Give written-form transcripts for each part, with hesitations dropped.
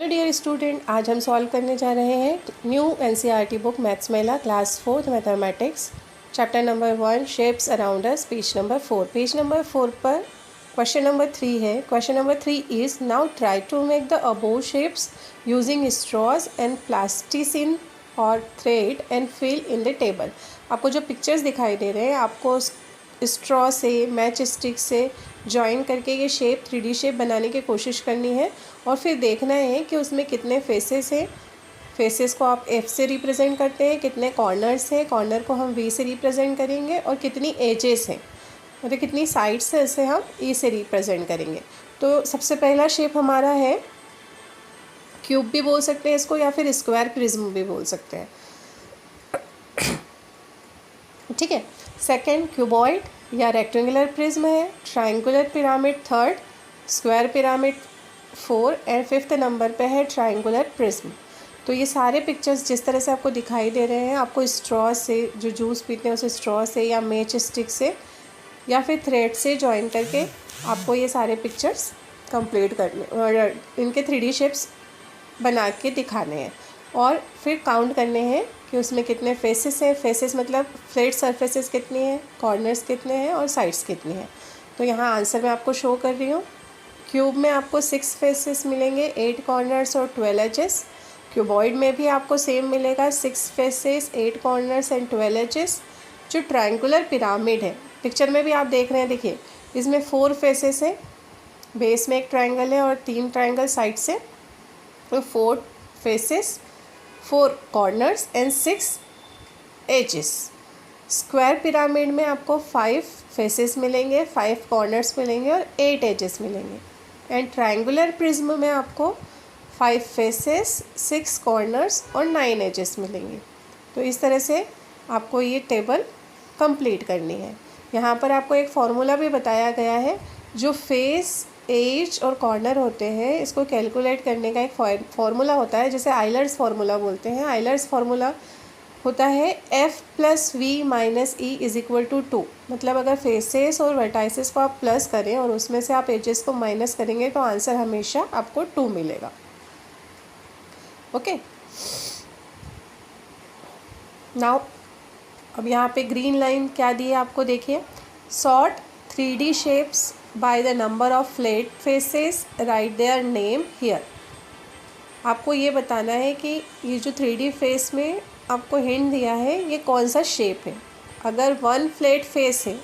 Dear student, आज हम solve करने जा रहे हैं new NCERT book maths Mela class 4 mathematics chapter number 1 shapes around us, page number 4। Page number 4 पर क्वेश्चन नंबर 3 है। Question number 3 is now try to make the above shapes using straws and plasticine और thread and fill in the table. आपको जो pictures दिखाई दे रहे हैं, आपको straw से, मैच स्टिक से जॉइन करके ये शेप 3D शेप बनाने की कोशिश करनी है और फिर देखना है कि उसमें कितने फेसेस हैं। फेसेस को आप F से रिप्रेजेंट करते हैं, कितने कॉर्नर्स हैं, कॉर्नर को हम V से रिप्रेजेंट करेंगे और कितनी एजेस हैं, मतलब कितनी साइड्स हैं, इसे हम E से रिप्रेजेंट करेंगे। तो सबसे पहला शेप हमारा है क्यूब भी बोल सकते हैं इसको, या फिर स्क्वायर प्रिज्म भी बोल सकते हैं, ठीक है। सेकंड क्यूबॉइड या रेक्टेंगुलर प्रिज्म है। Triangular pyramid third, square pyramid 4 and 5th number पे है ट्रायंगुलर प्रिज्म। तो ये सारे पिक्चर्स जिस तरह से आपको दिखाई दे रहे हैं, आपको स्ट्रॉ से, जो जूस पीते हैं उसे स्ट्रॉ से या मैच स्टिक से या फिर थ्रेड से जॉइन करके आपको ये सारे पिक्चर्स कंप्लीट करने और इनके 3D शेप्स बना के दिखाने हैं और फिर काउंट करने हैं कि उसमें कितने फेसेस हैं। फेसेस मतलब फ्लैट सरफेसेस कितनी हैं, कॉर्नर्स कितने हैं और साइड्स कितनी हैं। तो यहाँ आंसर मैं आपको शो कर रही हूँ। क्यूब में आपको 6 फेसेस मिलेंगे, 8 कॉर्नर्स और 12 एजेस। क्यूबॉइड में भी आपको सेम मिलेगा, 6 फेसेस, 8 कॉर्नर्स एंड 12 एजेस। जो ट्रायंगुलर पिरामिड है, पिक्चर में भी आप देख रहे हैं, देखिए इसमें 4 फेसेस है, बेस में एक ट्रायंगल है और 3 ट्रायंगल साइड से, तो 4 faces, 4 corners and 6 edges. Square pyramid में आपको 5 फेसेस मिलेंगे, 5 कॉर्नर्स मिलेंगे और 8 एजेस मिलेंगे। एंड ट्रायंगुलर प्रिज्म में आपको 5 फेसेस, 6 कॉर्नर्स और 9 एजेस मिलेंगे। तो इस तरह से आपको ये टेबल कंप्लीट करनी है। यहाँ पर आपको एक फार्मूला भी बताया गया है। जो फेस, एज और कॉर्नर होते हैं, इसको कैलकुलेट करने का एक फार्मूला होता है, जिसे आइलर्स फार्मूला बोलते हैं। आइलर्स फार्मूला होता है F+V - E = 2। मतलब अगर फेसेस और वर्टाइसेस को आप प्लस करें और उसमें से आप एजेस को माइनस करेंगे तो आंसर हमेशा आपको 2 मिलेगा। ओके, नाउ अब यहाँ पे ग्रीन लाइन क्या दी है आपको, देखिए। Sort 3D shapes by the number of flat faces, right there name here. आपको ये बताना है कि ये जो 3D फेस में आपको हिंट दिया है, ये कौन सा शेप है। अगर 1 फ्लैट फेस है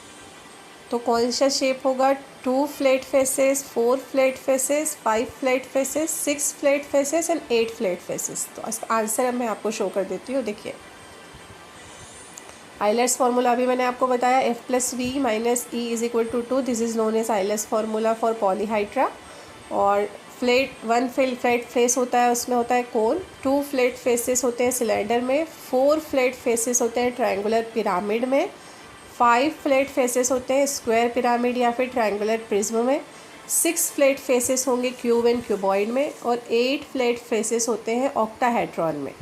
तो कौन सा शेप होगा, 2 flat faces, 4 flat faces, 5 flat faces, 6 flat faces and 8 flat faces. तो आंसर अब मैं आपको शो कर देती हूँ, देखिए। आइलर्स फार्मूला अभी मैंने आपको बताया, F+V - E = 2। This is known as Euler's formula for polyhedra. और फ्लैट 1 फ्लैट फेस होता है, उसमें होता है कोन। 2 फ्लैट फेसेस होते हैं सिलेंडर में। 4 फ्लैट फेसेस होते हैं ट्रायंगुलर पिरामिड में। 5 फ्लैट फेसेस होते हैं स्क्वायर पिरामिड या फिर ट्रायंगुलर प्रिज्म में। 6 फ्लैट फेसेस होंगे क्यूब एंड क्यूबॉइड में और 8 फ्लैट फेसेस होते हैं ऑक्टाहेड्रॉन में।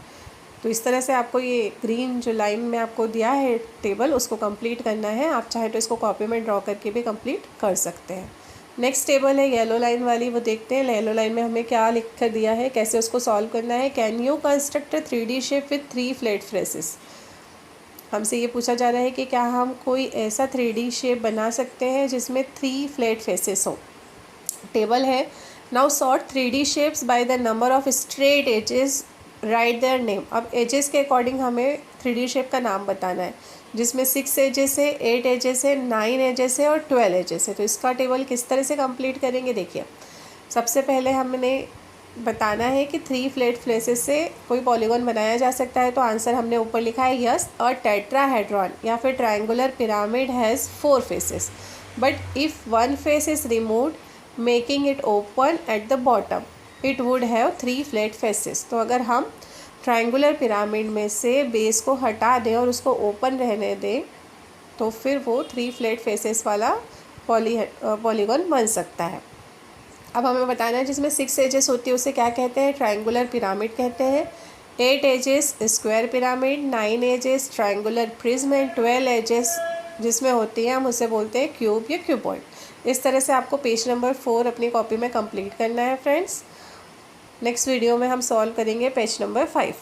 तो इस तरह से आपको ये ग्रीन जो लाइन में आपको दिया है टेबल, उसको कंप्लीट करना है। आप चाहे तो इसको कॉपी में ड्रॉ करके भी कंप्लीट कर सकते हैं। नेक्स्ट टेबल है येलो लाइन वाली, वो देखते हैं येलो लाइन में हमें क्या लिख कर दिया है, कैसे उसको सॉल्व करना है। Can you construct 3D shape with 3 flat faces. हमसे ये पूछा जा रहा है कि क्या हम कोई ऐसा 3D शेप बना सकते हैं जिसमें 3 फ्लैट फेसेस हो। टेबल है, now sort 3D shapes by the number of straight edges, right there name. अब एजेस के अकॉर्डिंग हमें 3D शेप का नाम बताना है, जिसमें 6 एजेस है, 8 एजेस है, 9 एजेस है और 12 एजेस है। तो इसका टेबल किस तरह से कंप्लीट करेंगे, देखिए। सबसे पहले हमने बताना है कि 3 फ्लैट फेसेस से कोई पॉलीगॉन बनाया जा सकता है। तो आंसर हमने ऊपर लिखा है, यस। और टेट्राहेड्रॉन या फिर triangular pyramid has 4 faces, but if 1 face is removed making it open at the bottom, it would have 3 flat faces. तो अगर हम ट्रायंगुलर पिरामिड में से बेस को हटा दें और उसको ओपन रहने दें, तो फिर वो 3 फ्लैट फेसेस वाला पॉलीगॉन बन सकता है। अब हमें बताना है जिसमें 6 एजेस होती है उसे क्या कहते हैं, ट्रायंगुलर पिरामिड कहते हैं। 8 edges square pyramid, 9 edges triangular prism and 12 edges जिसमें होती है हम उसे बोलते हैं क्यूब या क्यूबॉइड। इस तरह से आपको पेज नंबर 4 अपनी कॉपी में कंप्लीट करना है फ्रेंड्स। नेक्स्ट वीडियो में हम सॉल्व करेंगे पेज नंबर 5।